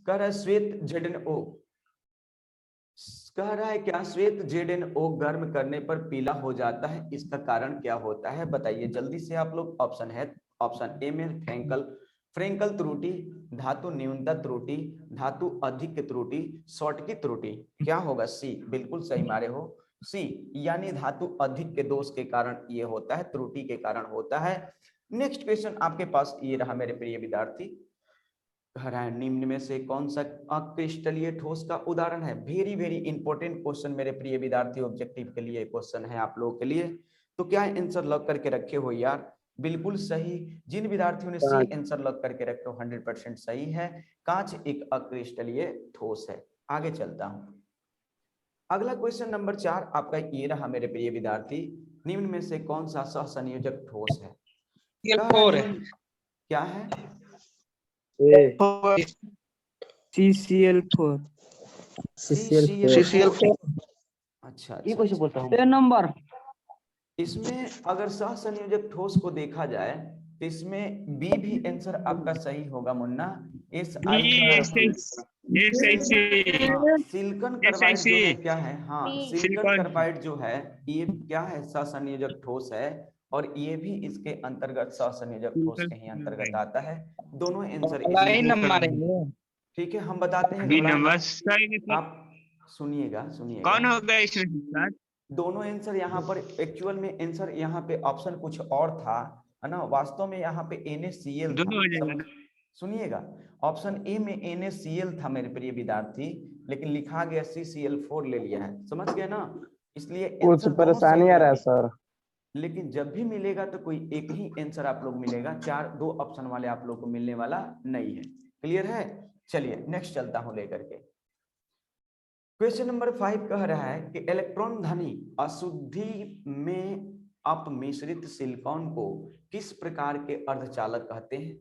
कह रहा है श्वेत ZnO, कह रहा है क्या श्वेत ZnO गर्म करने पर पीला हो जाता है, इसका कारण क्या होता है बताइए जल्दी से आप लोग। ऑप्शन है, ऑप्शन ए में फ्रेंकल फ्रेंकल त्रुटि, धातु न्यूनता त्रुटि, धातु अधिक त्रुटि, शॉर्ट की त्रुटि। क्या होगा? सी, बिल्कुल सही मारे हो, सी, यानी धातु अधिक के दोष के कारण ये होता है, त्रुटि के कारण होता है। नेक्स्ट क्वेश्चन आपके पास ये रहा मेरे प्रिय विद्यार्थी, कह रहा है निम्न में से कौन सा अक्रिस्टलीय ठोस का उदाहरण है। वेरी वेरी इंपॉर्टेंट क्वेश्चन मेरे प्रिय विद्यार्थी, ऑब्जेक्टिव के लिए क्वेश्चन है आप लोगों के लिए। तो क्या आंसर लॉक करके रखे हो यार? बिल्कुल सही। जिन विद्यार्थियों ने सी आंसर लॉक करके रखे हो 100% सही है। कांच एक अक्रिस्टलीय ठोस है। आगे चलता हूं, अगला क्वेश्चन नंबर 4 आपका ये रहा मेरे प्रिय विद्यार्थी, निम्न में से कौन सा सहसंयोजक ठोस है? क्या है? CCl4। अच्छा ये कैसे बोलता हूँ? नंबर इसमें अगर सहसंयोजक ठोस को देखा जाए तो इसमें बी भी आंसर आपका सही होगा मुन्ना। सिलिकॉन कार्बाइड जो है क्या है? हाँ, सिलिकॉन कार्बाइड जो है ये क्या है? सहसंयोजक ठोस है, और ये भी इसके अंतर्गत सहसंयोजक ठोस के ही अंतर्गत आता है। दोनों आंसर इसमें ठीक है, हम बताते हैं। आप सुनिएगा सुनिएगा, कौन होगा इसमें? दोनों आंसर यहाँ पर एक्चुअल में आंसर यहाँ पे ऑप्शन कुछ और था, है ना, वास्तव में यहाँ पे NaCl था। सुनिएगा, ऑप्शन ए में NaCl था मेरे प्रिय विद्यार्थी, लेकिन लिखा गया CCl4 ले लिया है, समझ गए ना? इसलिए कुछ परेशानी आ रहा है सर। लेकिन जब भी मिलेगा तो कोई एक ही आंसर आप लोग मिलेगा, दो ऑप्शन वाले आप लोग को मिलने वाला नहीं है। क्लियर है? चलिए नेक्स्ट चलता हूं लेकर के। क्वेश्चन नंबर 5 कह रहा है कि इलेक्ट्रॉन धनी अशुद्धि में अपमिश्रित सिलिकॉन को किस प्रकार के अर्धचालक कहते हैं?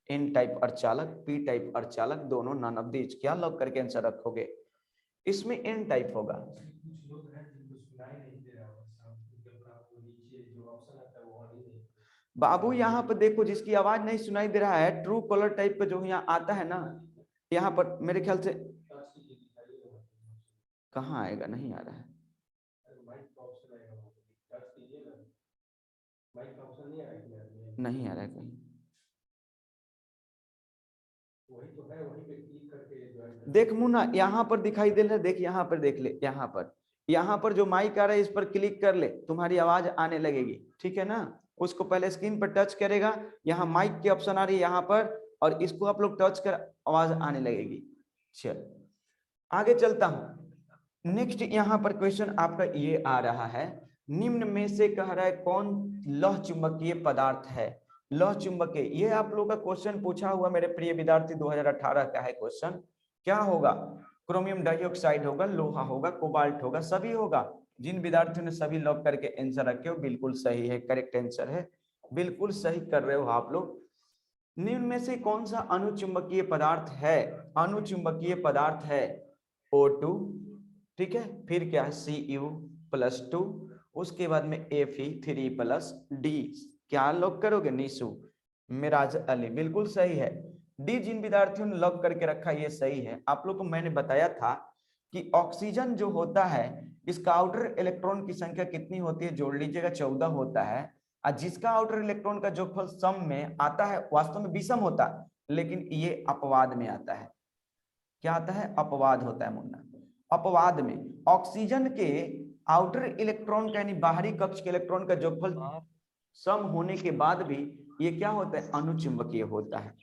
N टाइप अर्धचालक, P टाइप अर्धचालक, दोनों, नन ऑफ दीज। क्या लॉक करके आंसर रखोगे? इसमें N टाइप होगा। बाबू यहाँ पर देखो, जिसकी आवाज नहीं सुनाई दे रहा है, ट्रू कॉलर टाइप का जो यहाँ आता है ना, यहाँ पर मेरे ख्याल से कहाँ आएगा, नहीं आ रहा है। नहीं आ रहा है कहीं। देख मुन्ना, यहाँ पर दिखाई दे रहा है, देख यहाँ पर, देख ले, यहाँ पर जो माइक आ रहा है इस पर क्लिक कर ले, तुम्हारी आवाज आने लगेगी, ठीक है ना? उसको पहले स्क्रीन पर टच करेगा, यहाँ माइक की ऑप्शन आ रही है यहाँ पर, और इसको आप लोग टच कर आवाज आने लगेगी। चल आगे चलता हूं। नेक्स्ट यहाँ पर क्वेश्चन आपका ये आ रहा है, निम्न में से कह रहा है कौन लौह चुंबकीय पदार्थ है? लौह चुंबकीय, ये आप लोग का क्वेश्चन पूछा हुआ मेरे प्रिय विद्यार्थी 2018 का है क्वेश्चन। क्या होगा? क्रोमियम डाइऑक्साइड होगा, लोहा होगा, कोबाल्ट होगा, सभी होगा। जिन विद्यार्थियों ने सभी लॉक करके आंसर रखे हो बिल्कुल सही है, करेक्ट आंसर है, बिल्कुल सही कर रहे हो आप लोग। निम्न में से कौन सा अनुचुंबकीय पदार्थ है? अनुचुंबकीय पदार्थ है O2, ठीक है, फिर क्या है Cu+2, उसके बाद में Fe3+D। क्या लॉक करोगे निशु? मिराज अली, बिल्कुल सही है। डी जिन विद्यार्थियों ने लॉक करके रखा ये सही है। आप लोग को मैंने बताया था कि ऑक्सीजन जो होता है इसका आउटर इलेक्ट्रॉन की संख्या कितनी होती है? जोड़ लीजिएगा, 14 होता है। और जिसका आउटर इलेक्ट्रॉन का जोगफल सम में आता है, वास्तव में विषम होता है, लेकिन ये अपवाद में आता है। क्या आता है? अपवाद होता है मुन्ना। अपवाद में ऑक्सीजन के आउटर इलेक्ट्रॉन का, यानी बाहरी कक्ष के इलेक्ट्रॉन का जोगफल सम होने के बाद भी ये क्या होता है? अनुचुंबकीय होता है।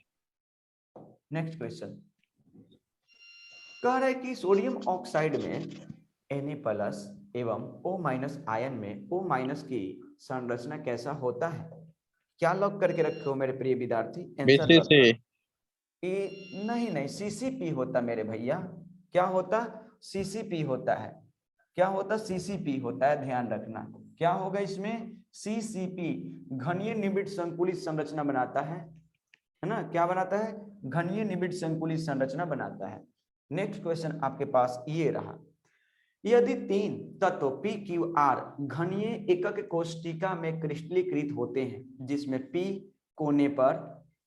नेक्स्ट क्वेश्चन कह रहा है कि सोडियम ऑक्साइड में Na+ एवं O- आयन में O- की संरचना कैसा होता है? क्या लॉक करके रखे हो मेरे प्रिय विद्यार्थी? आंसर नहीं CCP होता मेरे भैया। क्या होता? CCP होता है। क्या होता? CCP होता है, ध्यान रखना। क्या होगा इसमें? CCP घनीय निबिड़ संकुलित संरचना बनाता है ना? क्या बनाता है? घनीय निबिड़ संकुलित संरचना बनाता है। नेक्स्ट क्वेश्चन आपके पास ये रहा, यदि 3 तत्व PQR घनीय एकक कोष्टिका में क्रिस्टलीकृत होते हैं, जिसमें P कोने पर,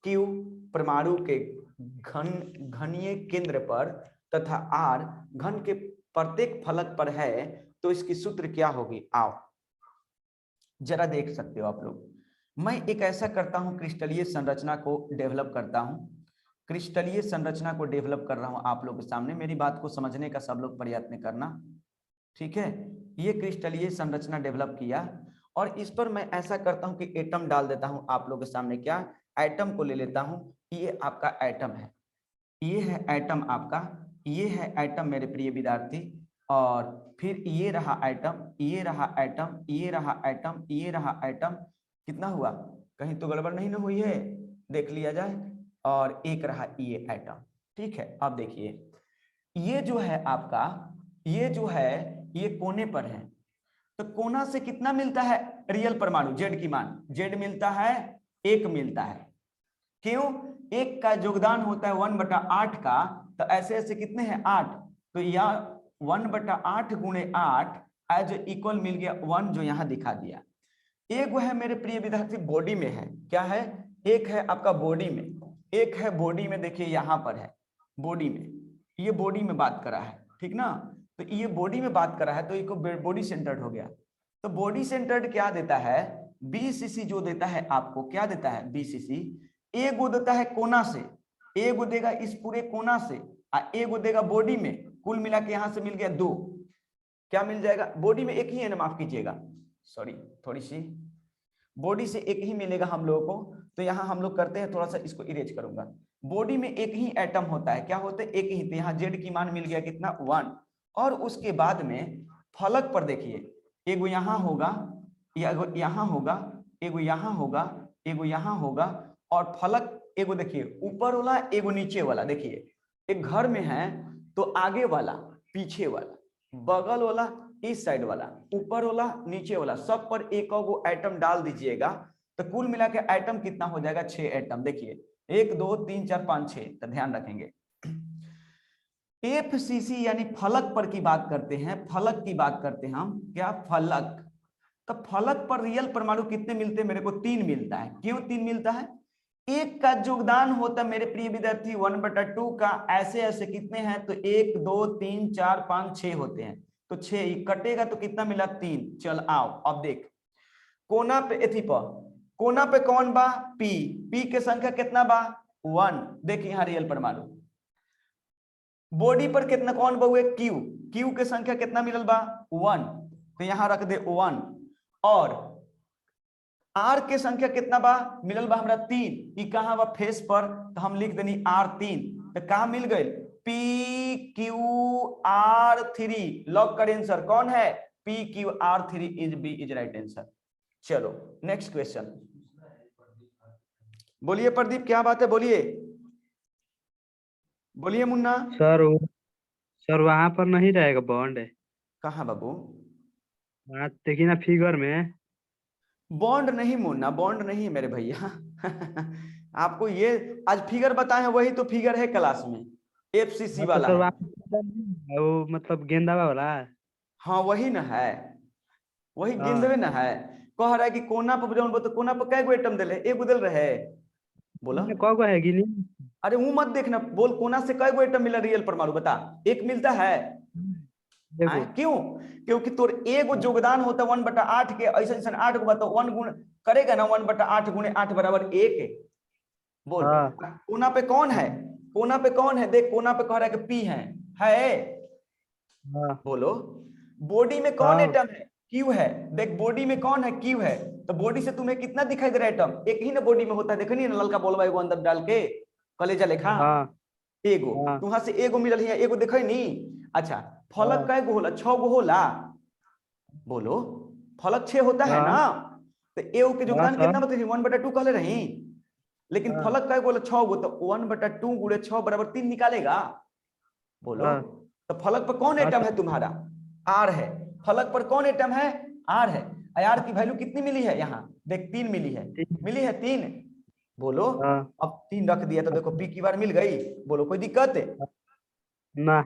Q परमाणु के घनीय केंद्र पर तथा R घन के प्रत्येक फलक पर है तो इसकी सूत्र क्या होगी? आओ जरा देख सकते हो आप लोग। मैं एक ऐसा करता हूं, क्रिस्टलीय संरचना को डेवलप करता हूं, क्रिस्टलीय संरचना को डेवलप कर रहा हूं आप लोग के सामने। मेरी बात को समझने का सब लोग प्रयत्न करना, ठीक है। ये क्रिस्टलीय संरचना डेवलप किया और इस पर मैं ऐसा करता हूं कि एटम डाल देता हूं आप लोग के सामने। क्या एटम को ले लेता हूं, ये आपका एटम है, ये है एटम आपका, ये है एटम मेरे प्रिय विद्यार्थी, और फिर ये रहा एटम, ये रहा एटम, ये रहा एटम, ये रहा एटम। कितना हुआ? कहीं तो गड़बड़ नहीं ना हुई है, देख लिया जाए। और एक रहा ये एटम, ठीक है। अब देखिए ये जो है आपका, ये जो है ये कोने पर है, तो कोना से कितना मिलता है रियल परमाणु? जेड की मान, जेड मिलता है 1 मिलता है। क्यों? 1 का योगदान होता है 1/8 का, तो ऐसे ऐसे कितने हैं 8, तो यह 1/8 गुणे 8 एज इक्वल मिल गया 1, जो यहां दिखा दिया। एक वो है मेरे प्रिय विद्यार्थी बॉडी में है, क्या है? एक है आपका बॉडी में, एक है बॉडी में, देखिए यहां पर है बॉडी में, ये बॉडी में बात करा है, ठीक ना। तो ये बॉडी में बात करा है तो ये बॉडी सेंटर्ड हो गया। तो बॉडी सेंटर्ड क्या देता है? बीसीसी जो देता है आपको, क्या देता है बीसीसी? एगो देता है कोना से, एगो देगा इस पूरे कोना से, और एगो देगा बॉडी में। कुल मिला के यहां से मिल गया 2। क्या मिल जाएगा? बॉडी में एक ही है ना, माफ कीजिएगा, सॉरी थोड़ी सी, बॉडी से एक ही मिलेगा हम लोगों को। तो यहां हम लोग करते हैं, थोड़ा सा इसको इरेज करूंगा। बॉडी में एक ही एटम होता है, क्या होता है? एक ही। तो यहाँ जेड की मान मिल गया कितना? 1। और उसके बाद में फलक पर देखिए, एगो यहाँ होगा, एगो यहाँ होगा, एगो यहाँ होगा, एगो यहाँ होगा, और फलक एगो देखिए ऊपर वाला, एगो नीचे वाला। देखिए एक घर में है तो आगे वाला, पीछे वाला, बगल वाला, इस साइड वाला, ऊपर वाला, नीचे वाला, सब पर एक गो एटम डाल दीजिएगा तो कुल मिला के एटम कितना हो जाएगा? 6 एटम। देखिए 1 2 3 4 5 6, तो ध्यान रखेंगे। एफसीसी यानी फलक पर की बात करते हैं, फलक की बात करते हैं हम, क्या? फलक। तो फलक पर रियल परमाणु कितने मिलते हैं? मेरे को 3 मिलता है। क्यों 3 मिलता है? 1 का योगदान होता है मेरे प्रिय विद्यार्थी 1/2 का। ऐसे ऐसे कितने हैं? तो 1 2 3 4 5 6 होते हैं, तो 6 कटेगा तो कितना मिला? 3। चल आओ अब देख, कोना पे एथी पर, कोना पे कौन बा? पी। पी के संख्या कितना बा? 1। देखिए यहाँ रियल परमाणु। बॉडी पर कितना कौन बहुए? क्यू। क्यू के संख्या कितना मिलल बा? 1, तो यहां रख दे 1। और आर के संख्या कितना बा? मिलल बा हमरा 3। ई कहां बा? फेस पर, तो हम लिख देनी R3। तो कहां मिल गए? PQR3। लॉक कर आंसर, कौन है? PQR3 is B is right answer. चलो नेक्स्ट क्वेश्चन, बोलिए प्रदीप, क्या बात है? बोलिए बोलिए मुन्ना। सर वहां पर नहीं रहेगा बॉन्ड? कहाँ बाबू? वहाँ देखिए ना फिगर में। बॉन्ड नहीं मुन्ना, बॉन्ड नहीं मेरे भैया। आपको ये आज फिगर बताए हैं, वही तो फिगर है क्लास में, एफसीसी वाला सर है। वहाँ वो मतलब गेंदा वाला। हाँ वही ना है, वही हाँ। गेंदवे ना है। कह रहा है कि कोना पर जौन तो कोना पर कैगो एटम दिले? एगो दिल रहे, बोला। कौन है गिनी? अरे वो मत देखना, बोल कोना से कैगो एटम मिला रियल परमाणु? बता, एक मिलता है। देखो क्यों? क्योंकि तोर एगो योगदान होता है 1/8 के, ऐसा ऐसा 8 को बताओ 1 गुण करेगा ना, 1/8 गुणे 8 बराबर 1। बोल हाँ। कोना पे कौन है? कोना पे कौन है? देख कोना पे कह रहा है कि पी है। हाँ। बोलो बॉडी में कौन हाँ। एटम है? क्यू है। देख बॉडी में कौन है? क्यू है। तो बॉडी से तुम्हें कितना दिखाई दे रहा है एटम? एक ही ना बॉडी में होता है, देखनी ना ललका बोलवा एगो अंदर डाल के कलेजा लेखा, हाँ। एगो हाँ। तुहां से एगो मिलल है, एगो देखै नी। अच्छा फलक हाँ। कैगो होला? 6 गो होला। बोलो फलक 6 होता है ना। तो एगो के योगदान कितना बताइए? 1/2 कहले रही, लेकिन फलक कैगो होला? 6 गो, तो 1/2 गुणे 6 बराबर 3 निकालेगा। बोलो तो फलक पर कौन एटम है तुम्हारा? आर है। फलक पर कौन एटम है? आर है। आर की वैल्यू कितनी मिली है? यहाँ देख 3 मिली है, मिली है 3। बोलो अब 3 रख दिया तो देखो पी की बार मिल गई। बोलो कोई दिक्कत है ना?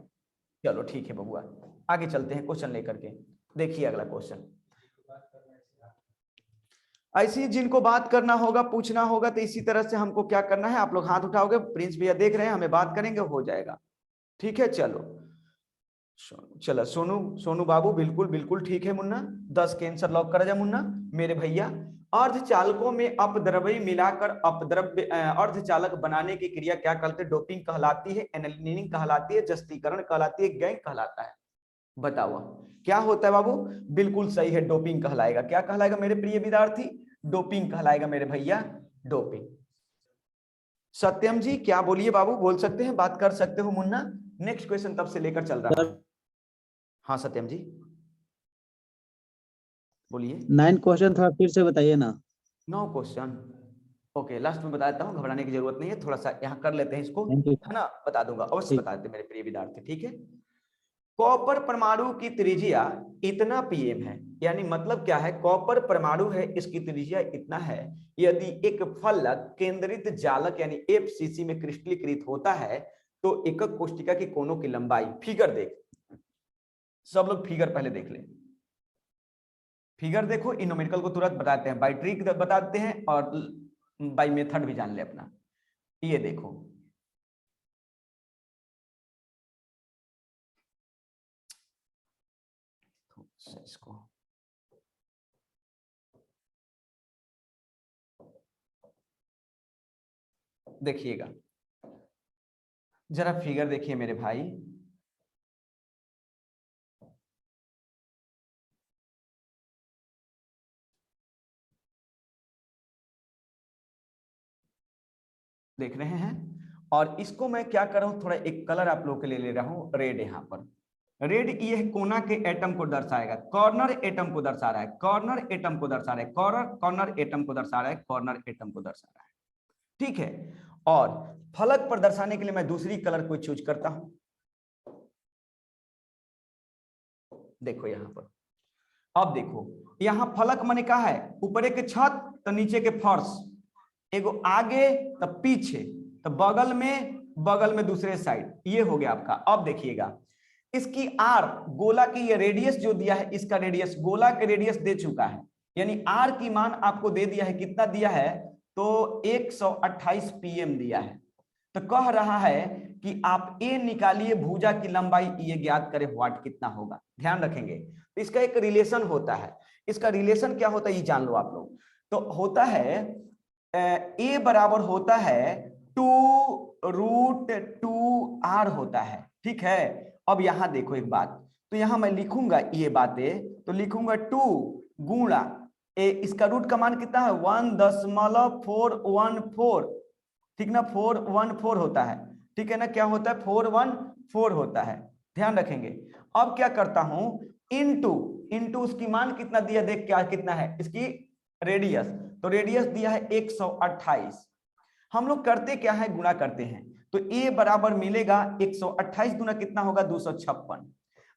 चलो ठीक है बबुआ, आगे चलते हैं क्वेश्चन लेकर के। देखिए अगला क्वेश्चन, ऐसी जिनको बात करना होगा, पूछना होगा, तो इसी तरह से हमको क्या करना है, आप लोग हाथ उठाओगे, प्रिंस भैया देख रहे हैं, हमें बात करेंगे, हो जाएगा। ठीक है, चलो चलो सोनू, सोनू बाबू, बिल्कुल बिल्कुल ठीक है मुन्ना, 10 के आंसर लॉक करा जाए मुन्ना मेरे भैया। अर्धचालकों में अपद्रव्य मिलाकर अपद्रव्य अर्धचालक बनाने की क्रिया क्या कहते हैं? डोपिंग कहलाती है, एनालिनिंग कहलाती है, जस्तीकरण कहलाती है, गैंग कहलाता है। बताओ क्या होता है बाबू? बिल्कुल सही है, डोपिंग कहलाएगा। क्या कहलाएगा मेरे प्रिय विद्यार्थी? डोपिंग कहलाएगा मेरे भैया, डोपिंग। सत्यम जी क्या बोलिए बाबू, बोल सकते हैं, बात कर सकते हो मुन्ना। नेक्स्ट क्वेश्चन तब से लेकर चल रहा है। हाँ सत्यम जी बोलिए। 9 क्वेश्चन थोड़ा फिर से बताइए ना। 9 क्वेश्चन, ओके लास्ट में बता देता हूँ, घबराने की जरूरत नहीं है, थोड़ा सा यहाँ कर लेते हैं इसको, थैंक यू। है ना, बता दूंगा, अवश्य ठीक। बता देते मेरे प्रिय विद्यार्थी। ठीक है, कॉपर परमाणु की त्रिज्या इतना पीएम है, यानी मतलब क्या है, कॉपर परमाणु है, इसकी त्रिज्या इतना है। यदि एक फलक केंद्रित जालक यानी एफसीसी में क्रिस्टलीकृत होता है तो एकक कोष्टिका की कोनों की लंबाई, फिगर देख, सब लोग फिगर पहले देख ले, फिगर देखो, इन न्यूमेरिकल को तुरंत बताते हैं, बाय ट्रिक बताते हैं और बाय मेथड भी जान ले अपना। ये देखो, इसको देखिएगा, जरा फिगर देखिए मेरे भाई। देख रहे हैं, और इसको मैं क्या कर रहा हूं, थोड़ा एक कलर आप लोगों के लिए ले रहा हूं, रेड। यहां पर रेड ये कोना के एटम को दर्शाएगा, कॉर्नर एटम को दर्शा रहा है, कॉर्नर एटम को दर्शा रहा है, कॉर्नर एटम को दर्शा रहा है, कॉर्नर एटम को दर्शा रहा है। ठीक है, और फलक पर दर्शाने के लिए मैं दूसरी कलर को चूज करता हूं। देखो यहां पर, अब देखो यहां फलक मैंने कहा है, ऊपर के छत तो नीचे के फर्श, एगो आगे तब पीछे, तो बगल में दूसरे साइड, ये हो गया आपका। अब देखिएगा इसकी आर, गोला की ये रेडियस जो दिया है, इसका रेडियस, गोला के रेडियस दे चुका है, यानी आर की मान आपको दे दिया है, कितना दिया है, तो 128 पीएम दिया है। तो कह रहा है कि आप ए निकालिए, भुजा की लंबाई ये ज्ञात करें, वाट कितना होगा। ध्यान रखेंगे, तो इसका एक रिलेशन होता है, इसका रिलेशन क्या होता है ये जान लो आप लोग। तो होता है ए बराबर होता है 2√2r होता है। ठीक है, अब यहां देखो एक बात, तो यहां मैं लिखूंगा ये बातें, तो लिखूंगा 2 गुणा इसका रूट का मान कितना है, 1.414, ठीक ना, 414 होता है। ठीक है ना, क्या होता है, 414 होता है, ध्यान रखेंगे। अब क्या करता हूं, इंटू उसकी मान कितना दिया, देख क्या कितना है इसकी रेडियस, तो रेडियस दिया है 128। हम लोग करते क्या है, गुणा करते हैं, तो ए बराबर मिलेगा 128 गुना कितना होगा, 256।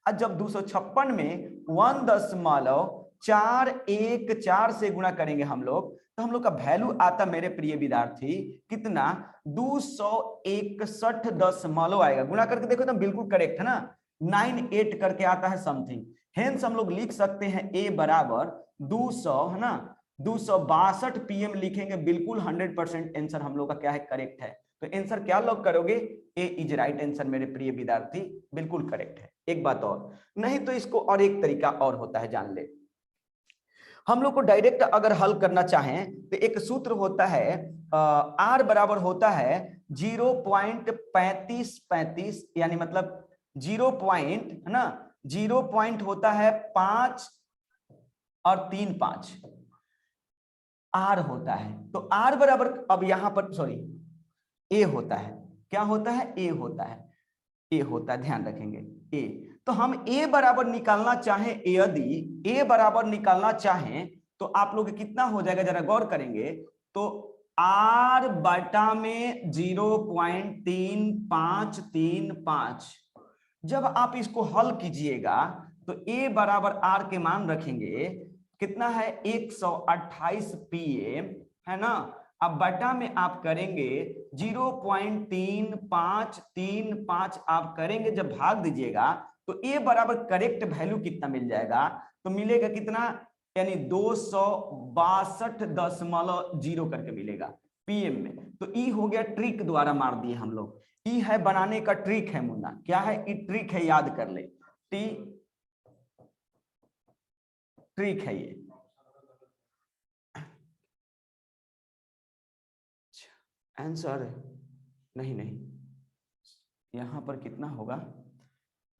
और जब 256 में 1.414 से गुणा करेंगे हम लोग, तो हम लोग का वैल्यू आता मेरे प्रिय विद्यार्थी कितना, 261 आएगा। गुणा करके देखो तो बिल्कुल करेक्ट है ना, 98 करके आता है समथिंग। हेंस हम लोग लिख सकते हैं ए बराबर 200, है ना, 262 पीएम लिखेंगे, बिल्कुल 100% आंसर हम लोग का क्या है, करेक्ट है। तो आंसर क्या लॉक करोगे, ए इज राइट आंसर मेरे प्रिय विद्यार्थी, बिल्कुल करेक्ट है। एक बात और, नहीं तो इसको और एक तरीका और होता है, जान ले। हम लोग को डायरेक्ट अगर हल करना चाहें तो एक सूत्र होता है, आर बराबर होता है 0.3535, यानी मतलब 0 पॉइंट, है ना, 0 पॉइंट होता है 5 और 3.5 आर होता है। तो आर बराबर, अब यहां पर सॉरी ए होता है, क्या होता है, ए होता है, ए होता है, ध्यान रखेंगे ए। तो हम ए बराबर निकालना चाहें, यदि ए बराबर निकालना चाहें तो आप लोग कितना हो जाएगा, जरा गौर करेंगे तो आर बटा में 0.3535। जब आप इसको हल कीजिएगा तो ए बराबर आर के मान रखेंगे, कितना है 128 पीएम, है ना। अब बटा में आप करेंगे 0.3535 आप करेंगे, जब भाग दीजिएगा तो ए बराबर करेक्ट वैल्यू कितना मिल जाएगा, तो मिलेगा कितना यानी 262.0 करके मिलेगा पीएम में। तो ई हो गया, ट्रिक द्वारा मार दिए हम लोग। ई है बनाने का ट्रिक है मुन्ना, क्या है? ई ट्रिक है, याद कर ले, टी ट्रिक है ये। आंसर नहीं नहीं, यहां पर कितना होगा?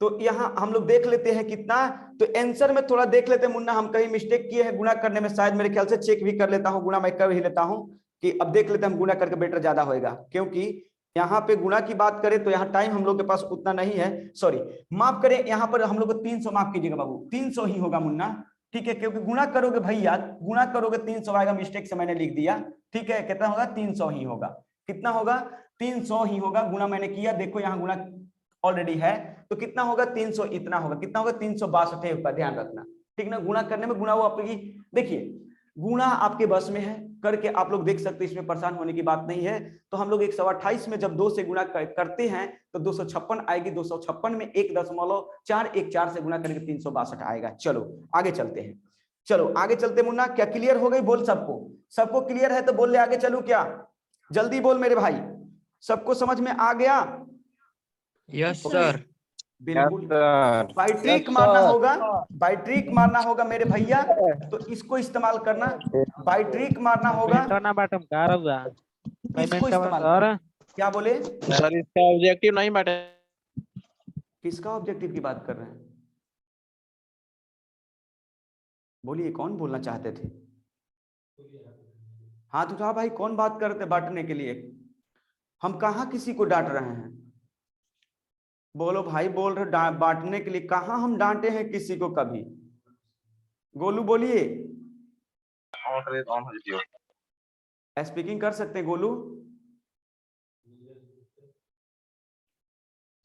तो यहां हम लोग देख लेते हैं कितना। तो आंसर में थोड़ा देख लेते हैं मुन्ना, हम कहीं मिस्टेक किए हैं गुणा करने में, शायद मेरे ख्याल से चेक भी कर लेता हूं, गुणा मैं कर ही लेता हूं कि अब देख लेते हैं हम गुणा करके बेटर ज्यादा होएगा, क्योंकि यहाँ पे गुणा की बात करें तो यहाँ टाइम हम लोग के पास उतना नहीं है। सॉरी, माफ करें, यहाँ पर हम लोग को 300 माफ कीजिएगा बाबू, 300 ही होगा मुन्ना, ठीक है? क्योंकि गुणा करोगे भैया, गुणा करोगे 300 आएगा, मिस्टेक से मैंने लिख दिया, ठीक है? कितना होगा? 300 ही होगा। कितना होगा? 300 ही होगा। गुणा मैंने किया, देखो यहाँ गुणा ऑलरेडी है, तो कितना होगा? 300 इतना होगा। कितना होगा? 362 होगा, ध्यान रखना, ठीक ना? गुणा करने में गुणा वो आपकी, देखिए गुणा आपके बस में है, करके आप लोग देख सकते हैं, इसमें परेशान होने की बात नहीं है। तो हम लोग 128 में जब 2 से गुणा करते हैं तो 256 आएगी, 256 में 1.414 से गुणा करके 362 आएगा। चलो आगे चलते हैं, चलो आगे चलते मुन्ना। क्या क्लियर हो गई? बोल सबको, सबको क्लियर है तो बोल ले, आगे चलू क्या? जल्दी बोल मेरे भाई, सबको समझ में आ गया? Yes sir. बिल्कुल, बाई ट्रिक मारना होगा, बाई ट्रिक मारना होगा मेरे भैया, तो इसको इस्तेमाल करना, बाई ट्रिक मारना होगा, इसको इस्तेमाल। क्या बोले सर? इसका ऑब्जेक्टिव नहीं बांटे। किसका ऑब्जेक्टिव की बात कर रहे हैं? बोलिए, कौन बोलना चाहते थे? हाथ उठाओ भाई, कौन बात करते बांटने के लिए? हम कहाँ किसी को डांट रहे हैं? बोलो भाई, बोल रहे बांटने के लिए, कहाँ हम डांटे हैं किसी को कभी? गोलू बोलिए, स्पीकिंग कर सकते हैं गोलू?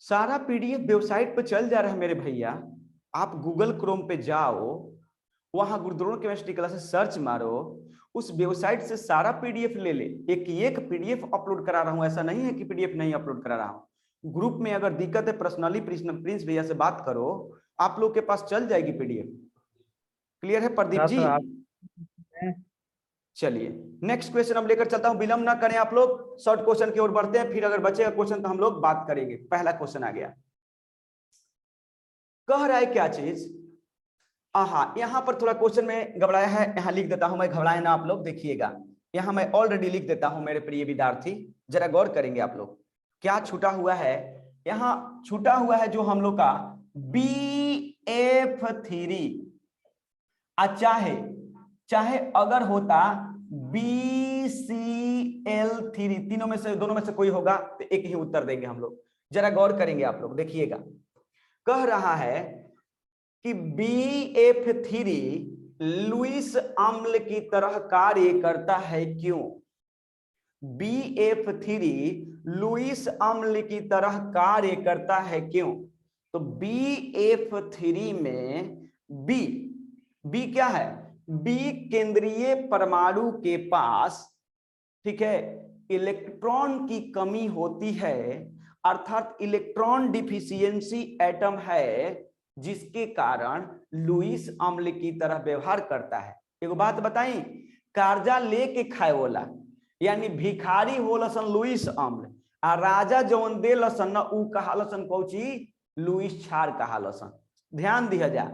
सारा पीडीएफ वेबसाइट पे चल जा रहा है मेरे भैया, आप गूगल क्रोम पे जाओ, वहां गुरुद्रोण केमिस्ट्री क्लासेस सर्च मारो, उस वेबसाइट से सारा पीडीएफ ले ले। एक पीडीएफ अपलोड करा रहा हूं, ऐसा नहीं है कि पीडीएफ नहीं अपलोड करा रहा हूं। ग्रुप में अगर दिक्कत है, पर्सनली प्रिंस भैया से बात करो, आप लोग के पास चल जाएगी पीडीएफ। क्लियर है प्रदीप जी? चलिए नेक्स्ट क्वेश्चन अब लेकर चलता हूं, विलंब ना करें आप लोग, शॉर्ट क्वेश्चन की ओर बढ़ते हैं, फिर अगर बचेगा क्वेश्चन तो हम लोग बात करेंगे। पहला क्वेश्चन आ गया, कह रहा है क्या चीज? आहा, यहां पर थोड़ा क्वेश्चन में घबराया है, यहां लिख देता हूं मैं, घबराए ना आप लोग, देखिएगा यहां मैं ऑलरेडी लिख देता हूं मेरे प्रिय विद्यार्थी, जरा गौर करेंगे आप लोग। क्या छूटा हुआ है? यहां छूटा हुआ है जो हम लोग का BF3, चाहे अगर होता BCl3, तीनों में से, दोनों में से कोई होगा तो एक ही उत्तर देंगे हम लोग। जरा गौर करेंगे आप लोग, देखिएगा। कह रहा है कि BF3 लुईस अम्ल की तरह कार्य करता है, क्यों? BF3 लुईस अम्ल की तरह कार्य करता है, क्यों? तो BF3 में B क्या है? B केंद्रीय परमाणु के पास, ठीक है, इलेक्ट्रॉन की कमी होती है, अर्थात इलेक्ट्रॉन डिफिशियंसी एटम है, जिसके कारण लुईस अम्ल की तरह व्यवहार करता है। एक बात बताई, कर्जा लेके खाए वाला, यानी भिखारी होलसन लुईस अम्ल, आ राजा जौन दे लसन न ऊ कहालसन कौची? लुईस क्षार कहालसन। ध्यान दिया जा,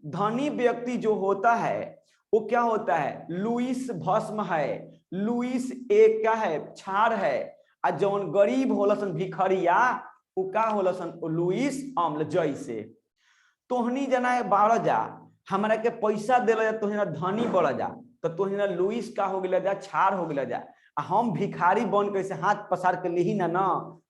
धनी व्यक्ति जो होता है वो क्या होता है? लुईस भस्म है, लुईस एक क्या है? क्षार है। आ जौन गरीब होलसन भिखरिया, वो का होलसन? लुईस अम्ल। जैसे तोहनी जना बाढ़ जा, हमरा के पैसा दे जा, तोहना धनी बढ़ जा, तो तोहना लुईस का हो गया जा? क्षार हो गया जा। हम भिखारी बन के हाथ पसार के ली ना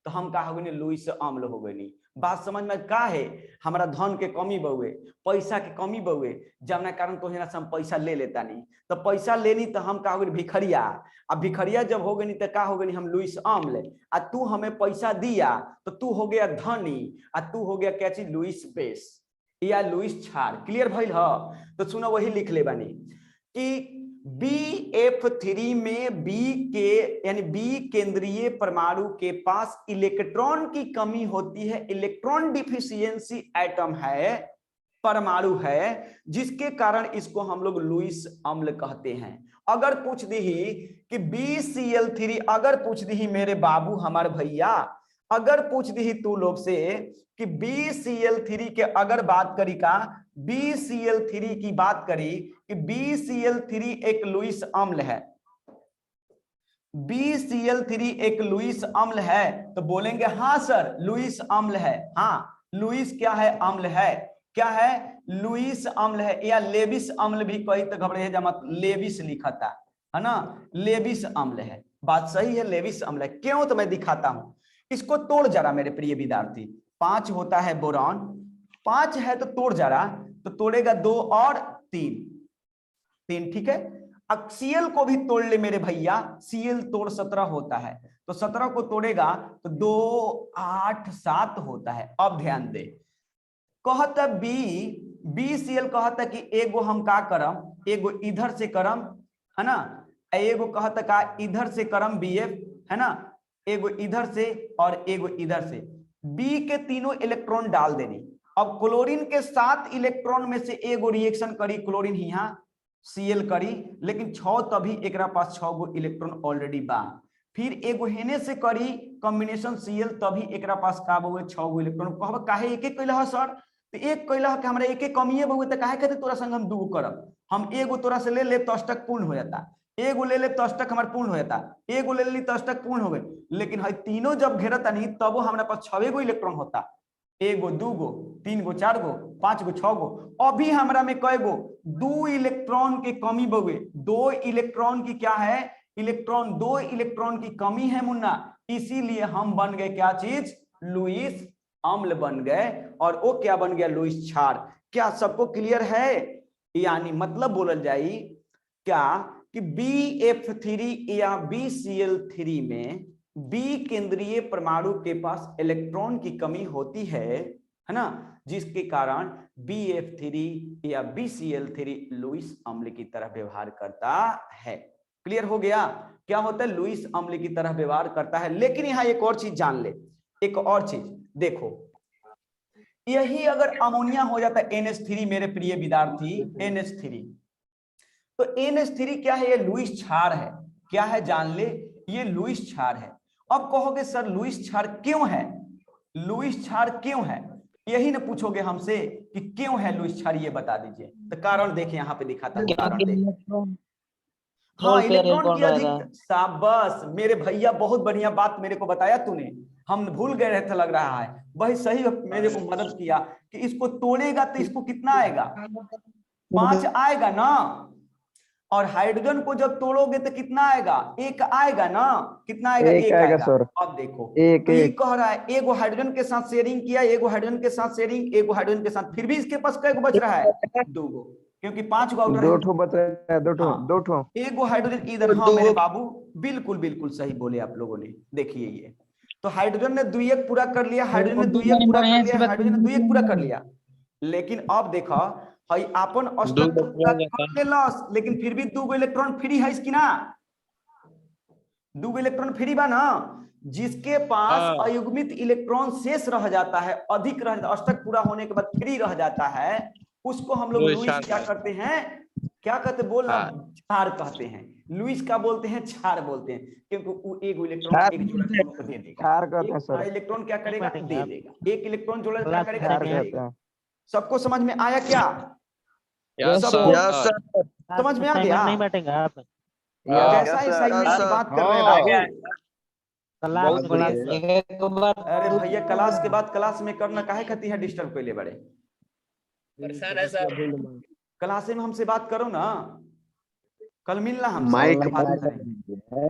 तो हम का हो गए? लुईस अम्ल हो गई। बात समझ में का है? हमारा धन के कमी बहुए, पैसा के कमी बहुए, जब कारण तोहरा से हम पैसा ले लेता नहीं, तो पैसा लेनी तो हम का हो गए? भिखरिया। अब भिखरिया जब हो गई तो का हो गई? हम लुईस अम्ल। आ तू हमें पैसा दिया तो तू हो गया धनी, आ तू हो गया क्या चीज? लुईस बेस या लुईस क्षार। क्लियर भइल ह? तो सुनो, वही लिख ले बानी कि BF3 में B के यानी B केंद्रीय परमाणु के पास इलेक्ट्रॉन की कमी होती है, इलेक्ट्रॉन डिफिशियंसी एटम है, परमाणु है, जिसके कारण इसको हम लोग लुईस अम्ल कहते हैं। अगर पूछ दी कि BCl3, अगर पूछ दी मेरे बाबू हमारे भैया, अगर पूछ दी तू लोग से कि BCl3 के अगर बात करी का, BCl3 की बात करी कि BCl3 एक लुईस अम्ल है, BCl3 एक लुईस अम्ल है, तो बोलेंगे हाँ सर लुईस अम्ल है। हाँ लुईस क्या है? अम्ल है। क्या है? लुईस अम्ल है, या लेविस अम्ल भी कही तो घबरे जमत, लेविस लिखा था, है ना, लेविस अम्ल है। बात सही है, लेविस अम्ल है। क्यों? तो मैं दिखाता हूं, इसको तोड़ जरा मेरे प्रिय विद्यार्थी। 5 होता है बोरॉन, 5 है तो तोड़ जरा, तो तोड़ेगा 2 और 3, ठीक है। Cl को भी तोड़ ले मेरे भैया, Cl तोड़ 17 होता है, तो 17 को तोड़ेगा तो 2 8 7 होता है। अब ध्यान दे, कहता BCl कहता कि एगो हम का करम, एगो इधर से करम, है ना, एगो कहता का इधर से करम BF, है ना, एगो इधर से और एगो इधर से, B के तीनों इलेक्ट्रॉन डाल देनी। अब क्लोरीन के 7 इलेक्ट्रॉन में से एगो रिएक्शन करी, क्लोरीन यहाँ Cl करी, लेकिन 6 तभी एकरा पास 6 गो इलेक्ट्रॉन ऑलरेडी बा। फिर एगो हेने से करी कॉम्बिनेशन Cl, तभी एकरा पास का बहुए 6 गो इलेक्ट्रॉन। कहब काहे एक एक कैला सर? तो एक कैला के हमरा एक एक कमिए बहुए, तो काहे कहते तोरा संग हम दूगो करब? हम एगो तोरा से ले ले तो अष्टक पूर्ण हो जाता, एगो ले ले तो अष्टक हमार पूर्ण हो जाता, एगो ले ली तो अष्टक पूर्ण हो गए। लेकिन है तीनों जब घेरता नहीं, तब वो हमारे पास 6 गो इलेक्ट्रॉन होता, एगो, दूगो, 3 गो, 4 गो, 5 गो, 6 गो। अभी हमरा में कई गो? 2 इलेक्ट्रॉन की कमी बहुए, 2 इलेक्ट्रॉन की क्या है? इलेक्ट्रॉन, 2 इलेक्ट्रॉन की कमी है मुन्ना, इसीलिए हम बन गए क्या चीज? लुईस अम्ल बन गए, और वो क्या बन गया? लुईस क्षार। क्या सबको क्लियर है? यानी मतलब बोलल जाई क्या कि BF3 या BCl3 में B केंद्रीय परमाणु के पास इलेक्ट्रॉन की कमी होती है ना, जिसके कारण BF3 या BCl3 लुईस अम्ल की तरह व्यवहार करता है। क्लियर हो गया? क्या होता है? लुईस अम्ल की तरह व्यवहार करता है। लेकिन यहां एक और चीज जान ले, एक और चीज देखो, यही अगर अमोनिया हो जाता है NH3 मेरे प्रिय विद्यार्थी, NH3, तो NH3 क्या है? ये लुईस क्षार है। क्या है? जान ले, ये लुईस क्षार है। अब कहोगे सर लुईस क्षार क्यों है? लुईस क्षार क्यों है? यही ना पूछोगे हमसे कि क्यों है लुईस क्षार, ये बता दीजिए। तो कारण देखिए, यहाँ पे दिखाता हूँ कारण देखिए। हाँ, इलेक्ट्रॉन की अधिक, शाबाश मेरे भैया, बहुत बढ़िया बात मेरे को बताया तूने, हम भूल गए रहे थे लग रहा है। वही सही मेरे को मदद किया कि इसको तोड़ेगा तो इसको कितना आएगा? 5 आएगा ना, और हाइड्रोजन को जब तोड़ोगे तो कितना आएगा? 1 आएगा ना, कितना आएगा? 1 आएगा सर। अब देखो, तो ये कह रहा है एगो हाइड्रोजन के साथ शेयरिंग किया, एगो हाइड्रोजन के साथ शेयरिंग, एगो हाइड्रोजन के साथ, फिर भी इसके पास कै गो बच रहा है? 2 गो, क्योंकि 5 गो आउटर है। 2 बच रहा है, 2 ठो। एगो हाइड्रोजन इधर, हाँ मेरे बाबू बिल्कुल बिल्कुल सही बोले आप लोगों ने। देखिए ये तो हाइड्रोजन ने द्वितीयक पूरा कर लिया, हाइड्रोजन ने द्वितीयक पूरा कर लिया, हाइड्रोजन ने द्वितीयक पूरा कर लिया। लेकिन अब देखा हई अपन अष्टक तो पूरा कर लेलस, लेकिन फिर भी 2 गो इलेक्ट्रॉन फ्री है इसकी ना, 2 गो इलेक्ट्रॉन फ्री बा ना। जिसके पास अयुग्मित इलेक्ट्रॉन शेष रह जाता है, अधिक रह जाता, अष्टक पूरा होने के बाद फ्री रह जाता है, उसको हम लोग लुईस क्या करते हैं? क्या कहते? बोलना, क्षार कहते हैं। लुईस का बोलते हैं? क्षार बोलते हैं, क्योंकि वो एक इलेक्ट्रॉन एक जोड़ा को दे देगा। क्षार कहते हैं सर। इलेक्ट्रॉन क्या करेगा? दे देगा। एक इलेक्ट्रॉन जोड़ा क्या करेगा? क्षार दे कहते देगा। हैं। सबको समझ में आया क्या? समझ में आ गया? नहीं बैठेंगे आप? कैसा असाइनमेंट की बात कर रहे हैं बाबू? अरे भैया क्लास के बाद क्लास में करना काहे खाती है डिस्टर्ब कैले बड़े? क्लास में हमसे बात करो ना, कल मिलना हमसे, बात करेंगे।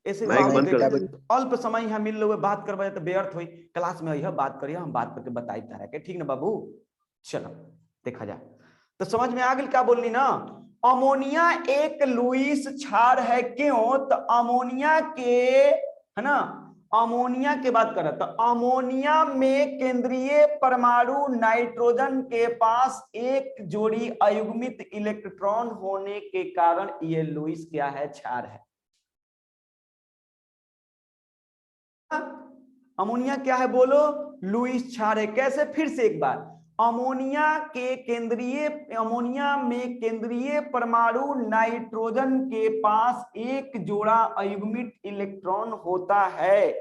ऐसे अल्प समय यहाँ मिल लो, बात करवा तो व्यर्थ हुई। क्लास में यह बात करिए, हम बात करके बताई तरह के, ठीक ना बाबू? चलो देखा जाए तो समझ में आ गई क्या बोलनी ना। अमोनिया एक लुईस क्षार है। क्यों? तो अमोनिया के, है ना, अमोनिया के बात कर रहा, तो अमोनिया में केंद्रीय परमाणु नाइट्रोजन के पास एक जोड़ी अयुग्मित इलेक्ट्रॉन होने के कारण ये लुईस क्या है? क्षार है। अमोनिया क्या है? बोलो, लुईस क्षार है। कैसे? फिर से एक बार, अमोनिया में केंद्रीय परमाणु नाइट्रोजन के पास एक जोड़ा अयुग्मित इलेक्ट्रॉन होता है,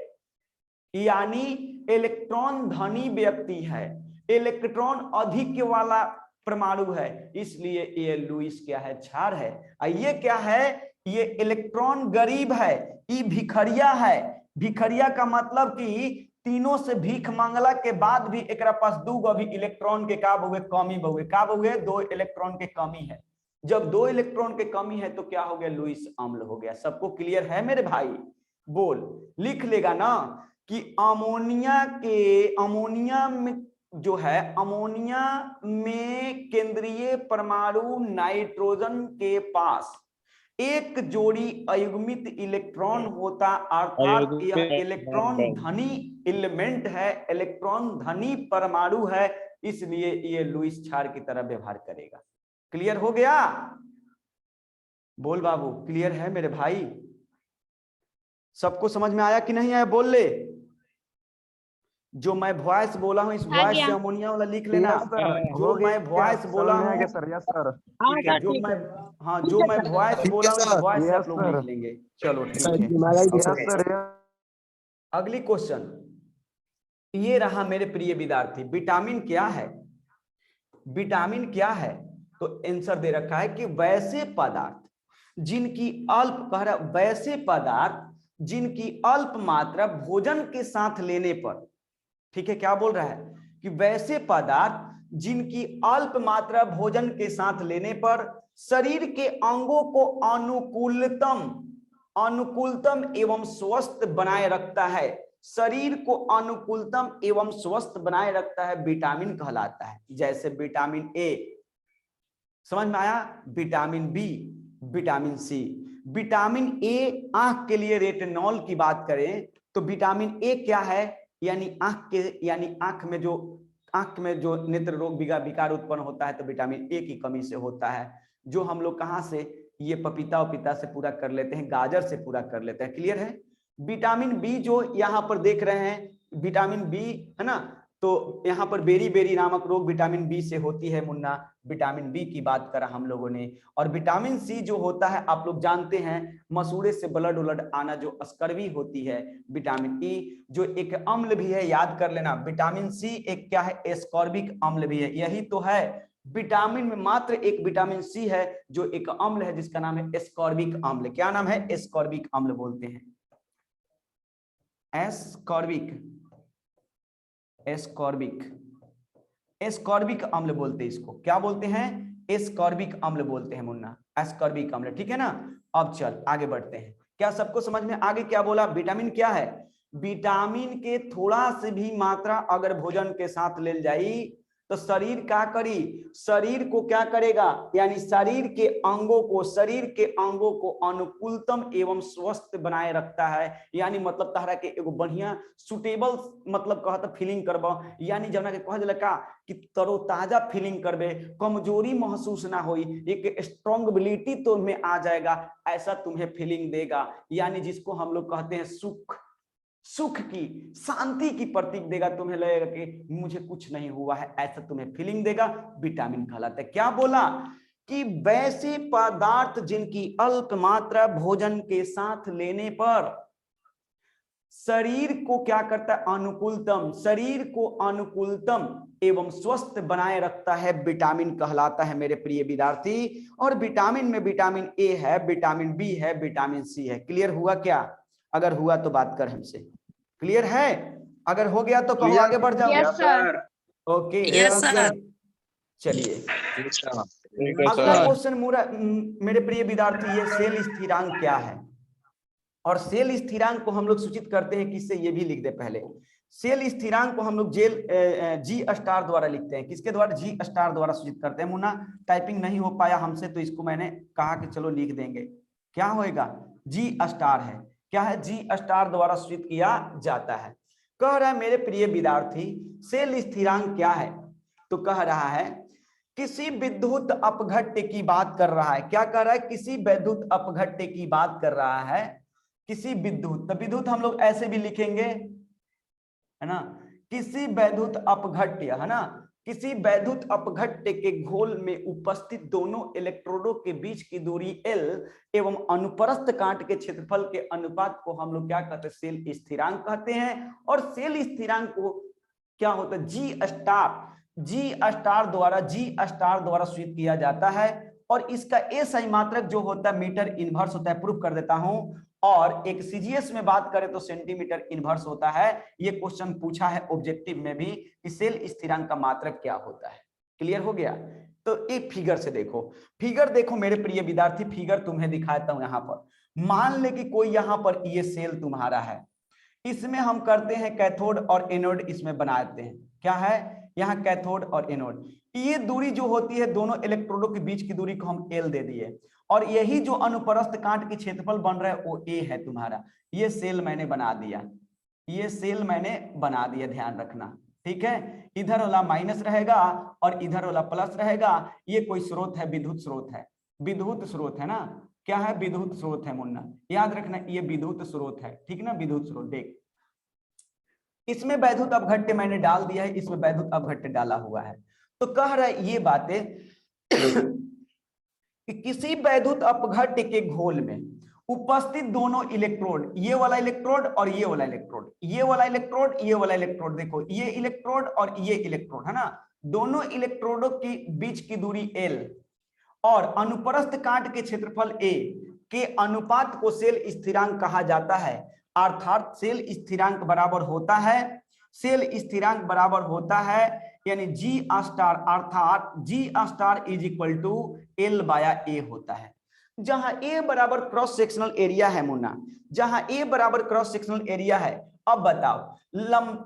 यानी इलेक्ट्रॉन धनी व्यक्ति है, इलेक्ट्रॉन अधिक वाला परमाणु है, इसलिए ये लुईस क्या है, क्षार है। ये क्या है, ये इलेक्ट्रॉन गरीब है, ये भिखरिया है। भिखरिया का मतलब कि तीनों से भीख मांगला के बाद भी एक पास दूगो अभी इलेक्ट्रॉन के का बहुए कमी बहुए, का बहुए 2 इलेक्ट्रॉन के कमी है। जब 2 इलेक्ट्रॉन के कमी है तो क्या हो गया, लुईस अम्ल हो गया। सबको क्लियर है मेरे भाई? बोल, लिख लेगा ना कि अमोनिया में जो है, अमोनिया में केंद्रीय परमाणु नाइट्रोजन के पास एक जोड़ी अयुग्मित इलेक्ट्रॉन होता, अर्थात यह इलेक्ट्रॉन धनी एलिमेंट है, इलेक्ट्रॉन धनी परमाणु है, इसलिए ये लुईस क्षार की तरह व्यवहार करेगा। क्लियर हो गया? बोल बाबू, क्लियर है मेरे भाई? सबको समझ में आया कि नहीं आया? बोल ले। जो मैं वॉइस बोला हूं, इस वॉइस से अमोनिया वाला लिख लेना। जो मैं वॉइस बोला हूं सर, यस सर, जो मैं वॉइस बोला हूं, इस वॉइस से आप लोग लिख लेंगे। चलो ठीक है। अगली क्वेश्चन ये रहा मेरे प्रिय विद्यार्थी, विटामिन क्या है? विटामिन क्या है? तो आंसर दे रखा है कि वैसे पदार्थ जिनकी अल्प मात्रा भोजन के साथ लेने पर, ठीक है, क्या बोल रहा है कि वैसे पदार्थ जिनकी अल्प मात्रा भोजन के साथ लेने पर शरीर के अंगों को अनुकूलतम एवं स्वस्थ बनाए रखता है, शरीर को अनुकूलतम एवं स्वस्थ बनाए रखता है, विटामिन कहलाता है। जैसे विटामिन ए, समझ में आया? Vitamin B, vitamin C. Vitamin A आंख के लिए रेटिनॉल की बात करें तो विटामिन ए क्या है, यानी आंख में जो नेत्र रोग विकार उत्पन्न होता है तो विटामिन ए की कमी से होता है, जो हम लोग कहां से, ये पपीता से पूरा कर लेते हैं, गाजर से पूरा कर लेते हैं। क्लियर है? विटामिन बी जो यहाँ पर देख रहे हैं, विटामिन बी है ना, तो यहाँ पर बेरी नामक रोग विटामिन बी से होती है मुन्ना, विटामिन बी की बात करा हम लोगों ने। और विटामिन सी जो होता है, आप लोग जानते हैं, मसूड़े से ब्लड आना जो स्कर्वी होती है। विटामिन ई जो एक अम्ल भी है, याद कर लेना, विटामिन सी एक क्या है, एस्कॉर्बिक अम्ल भी है। यही तो है, विटामिन में मात्र एक विटामिन सी है जो एक अम्ल है जिसका नाम है एस्कॉर्बिक अम्ल। क्या नाम है? एस्कॉर्बिक अम्ल बोलते हैं, एस्कॉर्बिक अम्ल बोलते हैं इसको। क्या बोलते हैं? एस्कॉर्बिक अम्ल बोलते हैं मुन्ना, एस्कॉर्बिक अम्ल। ठीक है ना? अब चल आगे बढ़ते हैं। क्या सबको समझ में आगे क्या बोला? विटामिन क्या है? विटामिन के थोड़ा से भी मात्रा अगर भोजन के साथ ले जाई तो शरीर क्या करी, शरीर को क्या करेगा, यानी शरीर के अंगों को अनुकूलतम एवं स्वस्थ बनाए रखता है। यानी मतलब तहरा के एगो बढ़िया सुटेबल मतलब कहता फीलिंग करबा, यानी जना के कह दिलका कि तरोताजा फीलिंग करबे, कमजोरी महसूस ना होई, एक स्ट्रॉन्गबिलिटी तो में आ जाएगा, ऐसा तुम्हें फीलिंग देगा। यानी जिसको हम लोग कहते हैं सुख की, शांति की प्रतीक देगा। तुम्हें लगेगा कि मुझे कुछ नहीं हुआ है, ऐसा तुम्हें फीलिंग देगा, विटामिन कहलाता है। क्या बोला कि वैसे पदार्थ जिनकी अल्प मात्रा भोजन के साथ लेने पर शरीर को क्या करता है, अनुकूलतम, शरीर को अनुकूलतम एवं स्वस्थ बनाए रखता है, विटामिन कहलाता है मेरे प्रिय विद्यार्थी। और विटामिन में विटामिन ए है, विटामिन बी है, विटामिन सी है। क्लियर हुआ क्या? अगर हुआ तो बात कर हमसे। क्लियर है? अगर हो गया तो कहो आगे बढ़ जाओ। Yes sir. ओके चलिए ठीक है अगला सर। क्वेश्चन मेरे प्रिय विद्यार्थी, ये सेल स्थिरांक क्या है? और सेल स्थिरांक को हम लोग सूचित करते हैं किससे, ये भी लिख दे पहले। सेल स्थिरांक को हम लोग जी स्टार द्वारा लिखते हैं। किसके द्वारा? जी स्टार द्वारा सूचित करते हैं। मुन्ना टाइपिंग नहीं हो पाया हमसे तो इसको मैंने कहा कि चलो लिख देंगे। क्या होएगा? जी स्टार है। क्या है? जी स्टार द्वारा सूचित किया जाता है। कह रहा है मेरे प्रिय विद्यार्थी, सेल स्थिरांक क्या है? तो कह रहा है किसी विद्युत अपघट्य की बात कर रहा है। क्या कर रहा है? किसी विद्युत अपघट्य की बात कर रहा है। किसी विद्युत, तो विद्युत हम लोग ऐसे भी लिखेंगे, है ना, किसी विद्युत अपघट्य, है ना, किसी वैद्युत अपघट्य के घोल में उपस्थित दोनों इलेक्ट्रोडों के बीच की दूरी L एवं अनुप्रस्थ काट के क्षेत्रफल के अनुपात को हम लोग क्या कहते हैं, सेल स्थिरांक कहते हैं। और सेल स्थिरांक को क्या होता है, जी स्टार द्वारा सूचित किया जाता है। और इसका SI मात्रक जो होता है मीटर इनवर्स होता है, प्रूफ कर देता हूं। और एक CGS में बात करें तो सेंटीमीटर इनवर्स होता है। ये क्वेश्चन पूछा है ऑब्जेक्टिव में भी कि सेल स्थिरांक का मात्रक क्या होता है। क्लियर हो गया? तो एक फिगर से देखो, फिगर देखो मेरे प्रिय विद्यार्थी, फिगर तुम्हें दिखाता हूं। यहां पर मान ले कि कोई यहां पर ये सेल तुम्हारा है, इसमें हम करते हैं कैथोड और एनोड, इसमें बनाते हैं। क्या है यहाँ, कैथोड और एनोड। ये दूरी जो होती है दोनों इलेक्ट्रोडों के बीच की दूरी को हम L दे दिए। और यही जो अनुप्रस्थ काट की क्षेत्रफल बन रहा है वो A है तुम्हारा। ये सेल मैंने बना दिया, ये सेल मैंने बना दिया, ध्यान रखना। ठीक है, इधर वाला माइनस रहेगा और इधर वाला प्लस रहेगा। ये कोई स्रोत है, विद्युत स्रोत है, विद्युत स्रोत है ना। क्या है, विद्युत स्रोत है मुन्ना, याद रखना ये विद्युत स्रोत है। ठीक ना, विद्युत स्रोत। देख इसमें वैद्युत अपघट्य मैंने डाल दिया है, इसमें वैद्युत अपघट्य डाला हुआ है। तो कह रहा है ये बातें कि किसी वैद्युत अपघट्य के घोल में उपस्थित दोनों इलेक्ट्रोड, ये वाला इलेक्ट्रोड और ये वाला इलेक्ट्रोड, ये वाला इलेक्ट्रोड, ये वाला इलेक्ट्रोड, देखो ये इलेक्ट्रोड और ये इलेक्ट्रोड है ना, दोनों इलेक्ट्रोडों के बीच की दूरी L और अनुप्रस्थ काट के क्षेत्रफल A के अनुपात को सेल स्थिरांक कहा जाता है। अर्थात सेल स्थिरांक बराबर होता है, सेल स्थिरांक बराबर होता है यानी G स्टार, अर्थात G star is equal to L by A होता है। जहां A बराबर क्रॉस सेक्शनल एरिया है मुन्ना, जहां A बराबर क्रॉस सेक्शनल एरिया है। अब बताओ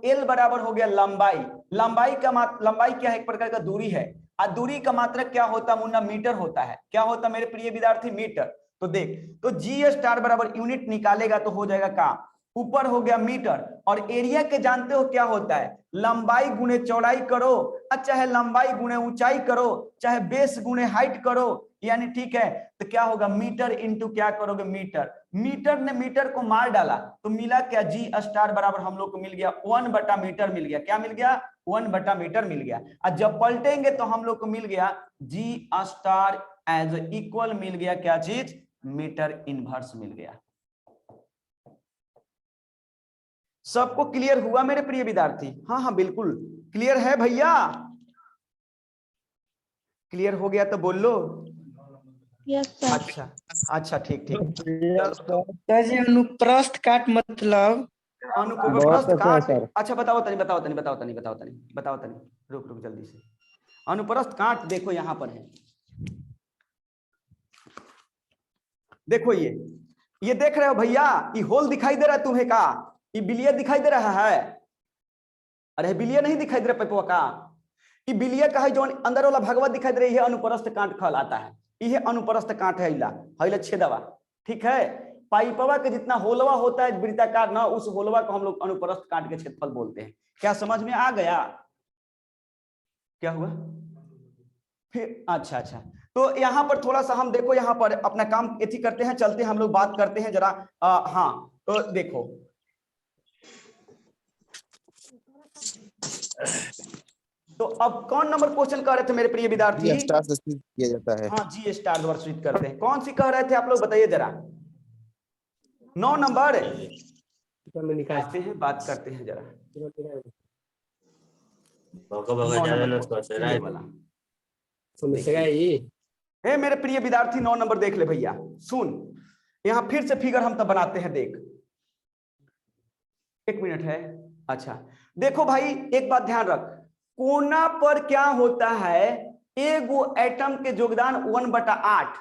L बराबर हो गया लंबाई, लंबाई क्या है, एक प्रकार का दूरी है। और दूरी का मात्रक क्या होता है मुन्ना, मीटर होता है। क्या होता मेरे प्रिय विद्यार्थी, मीटर। तो देख, तो G स्टार बराबर यूनिट निकालेगा तो हो जाएगा का, ऊपर हो गया मीटर, और एरिया के जानते हो क्या होता है, लंबाई गुणे चौड़ाई करो, चाहे लंबाई गुणे ऊंचाई करो, चाहे बेस गुणे हाइट करो, यानी ठीक है। तो क्या होगा, मीटर इंटू क्या करोगे, मीटर। मीटर ने मीटर को मार डाला तो मिला क्या, G स्टार बराबर हम लोग को मिल गया 1/मीटर मिल गया। क्या मिल गया, 1/मीटर मिल गया। और जब पलटेंगे तो हम लोग को मिल गया G स्टार एज इक्वल मिल गया क्या चीज, मीटर इनवर्स मिल गया। सबको क्लियर हुआ मेरे प्रिय विद्यार्थी? हाँ हाँ बिल्कुल क्लियर है भैया, क्लियर हो गया तो बोल लो। अच्छा अच्छा ठीक ठीक। अनुप्रस्थ काट मतलब अनुप्रस्थ काट, अच्छा बताओ तनी, रुक जल्दी से। अनुप्रस्थ काट देखो यहाँ पर है, देखो ये देख रहे हो भैया, ये होल दिखाई दे रहा है तुम्हें का, ये बिलिया दिखाई दे रहा है? अरे बिलिया नहीं दिखाई दे रहा पेपुआ का, ये बिलिया का है जो अंदर वाला भगवत दिखाई दे रही है, अनुप्रस्थ कांट कहलाता है। ये अनुप्रस्थ कांट है, हिला छेदवा। ठीक है, पाइपवा के जितना होलवा होता है वृत्ताकार ना, उस होलवा को हम लोग अनुप्रस्थ कांट के क्षेत्रफल बोलते हैं। क्या समझ में आ गया? क्या हुआ फिर? अच्छा, तो यहाँ पर थोड़ा सा हम देखो, यहाँ पर अपना काम एथी करते हैं, चलते हैं हम लोग बात करते हैं जरा। हाँ तो देखो, तो अब कौन नंबर क्वेश्चन कह रहे थे मेरे प्रिय विद्यार्थी? G स्टार से सूचित किया जाता है। हाँ, G स्टार द्वारा सूचित करते हैं। कौन सी कह रहे थे आप लोग, बताइए जरा। 9 नंबर निकालते हैं, बात करते हैं जरा। हे मेरे प्रिय विद्यार्थी 9 नंबर देख ले भैया, सुन, यहाँ फिर से फिगर हम तब बनाते हैं। देख, एक मिनट है। अच्छा देखो भाई, एक बात ध्यान रख, कोना पर क्या होता है, एगो एटम के योगदान 1/8।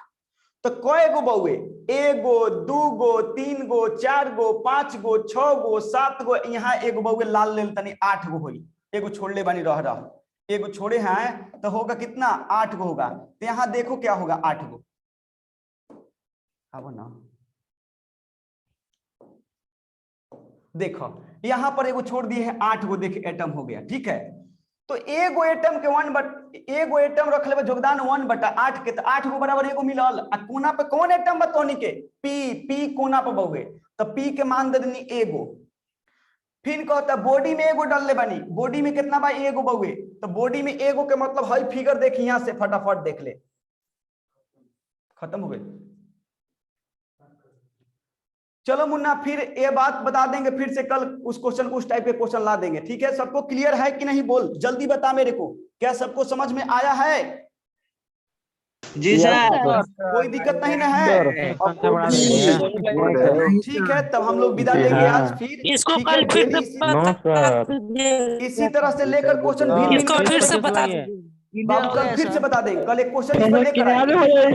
तो कय गो बउए, एगो, दूगो, 3 गो, 4 गो, 5 गो, 6 गो, 7 गो, यहाँ एगो बउए लाल लेल तनी 8 गो होई, एगो छोड़ ले बानी रह एगो छोड़े हैं तो होगा कितना, 8 गो होगा। तो यहाँ देखो क्या होगा, 8 गो। अब ना देखो, यहां पर एगो छोड़ दिए हैं, 8 गो देख एटम हो गया। ठीक है, तो एगो एटम के एगो एटम रख ले योगदान 1/8 के, तो 8 गो बराबर एगो मिलल। आ कोना पे कौन एटम बतौनी के, पी कोना पे बहुए, तो पी के मान दे देनी एगो। फिर कहता बॉडी में एगो डाल ले बनी, बॉडी में कितना बा, एगो बहुए, तो बॉडी में एगो के मतलब हाई फिगर देख यहां से फटाफट देख ले, खत्म हो गई। चलो मुन्ना फिर ये बात बता देंगे, फिर से कल उस क्वेश्चन उस टाइप के क्वेश्चन ला देंगे, ठीक है? सबको क्लियर है कि नहीं? बोल जल्दी बता मेरे को, क्या सबको समझ में आया है? जी सर। कोई दिक्कत नहीं ना है? ठीक है, तब हम लोग विदा लेंगे आज फिर। इसको ठीक है, कल फिर डेली से बता दीजिए। इसी तरह से लेकर क्वेश्चन इसको फिर से बता दीजिए। बाबू कल फिर से बता देंगे, कल एक क्वेश्चन इस पर लेकर आएंगे।